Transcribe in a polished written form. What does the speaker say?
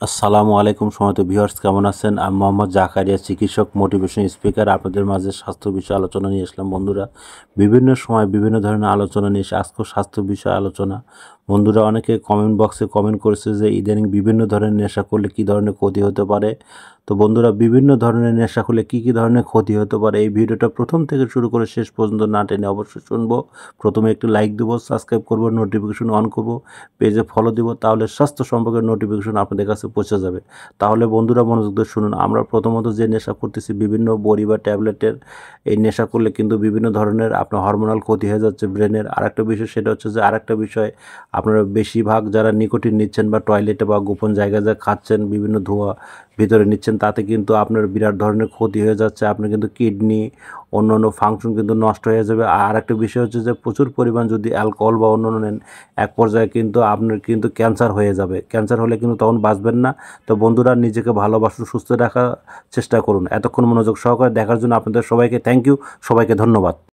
আসসালামু আলাইকুম সম্মানিত ভিউয়ার্স, কেমন আছেন? আমি মোহাম্মদ জাকারিয়া, চিকিৎসক, মোটিভেশন স্পিকার। আপনাদের মাঝে স্বাস্থ্য বিষয়ে আলোচনা নিয়ে আসলাম। বন্ধুরা, বিভিন্ন সময় বিভিন্ন ধরনের আলোচনা নিয়ে এসে আজকেও স্বাস্থ্য বিষয়ে আলোচনা। বন্ধুরা, অনেকে কমেন্ট বক্সে কমেন্ট করেছে যে ইদানিং বিভিন্ন ধরনের নেশা করলে কী ধরনের ক্ষতি হতে পারে। তো বন্ধুরা, বিভিন্ন ধরনের নেশা করলে কী ধরনের ক্ষতি হতে পারে, এই ভিডিওটা প্রথম থেকে শুরু করে শেষ পর্যন্ত না টেনে অবশ্যই শুনবো। প্রথমে একটি লাইক দেবো, সাবস্ক্রাইব করবো, নোটিফিকেশন অন করব, পেজে ফলো দিব, তাহলে স্বাস্থ্য সম্পর্কে নোটিফিকেশন আপনাদের কাছে পৌঁছে যাবে। তাহলে বন্ধুরা, মনোযোগ দিয়ে শুনুন। আমরা প্রথমত যে নেশা করতেছি বিভিন্ন বড়ি বা ট্যাবলেটের, এই নেশা করলে কিন্তু বিভিন্ন ধরনের আপনার হরমোনাল ক্ষতি হয়ে যাচ্ছে ব্রেনের। আরেকটা বিষয়, সেটা হচ্ছে যে আরেকটা বিষয়, আপনারা বেশিরভাগ যারা নিকোটিন নিচ্ছেন বা টয়লেটে বা গোপন জায়গায় যা খাচ্ছেন, বিভিন্ন ধোঁয়া ভিতরে নিচ্ছেন, তাতে কিন্তু আপনার বিরাট ধরনের ক্ষতি হয়ে যাচ্ছে। আপনার কিন্তু কিডনি, অন্য অন্য ফাংশন কিন্তু নষ্ট হয়ে যাবে। আর একটা বিষয় হচ্ছে যে প্রচুর পরিমাণ যদি অ্যালকোহল বা অন্য নেন, এক পর্যায়ে কিন্তু আপনার কিন্তু ক্যান্সার হয়ে যাবে। ক্যান্সার হলে কিন্তু তখন বাঁচবেন না। তো বন্ধুরা, নিজেকে ভালোবাসুন, সুস্থ রাখার চেষ্টা করুন। এতক্ষণ মনোযোগ সহকারে দেখার জন্য আপনাদের সবাইকে থ্যাংক ইউ, সবাইকে ধন্যবাদ।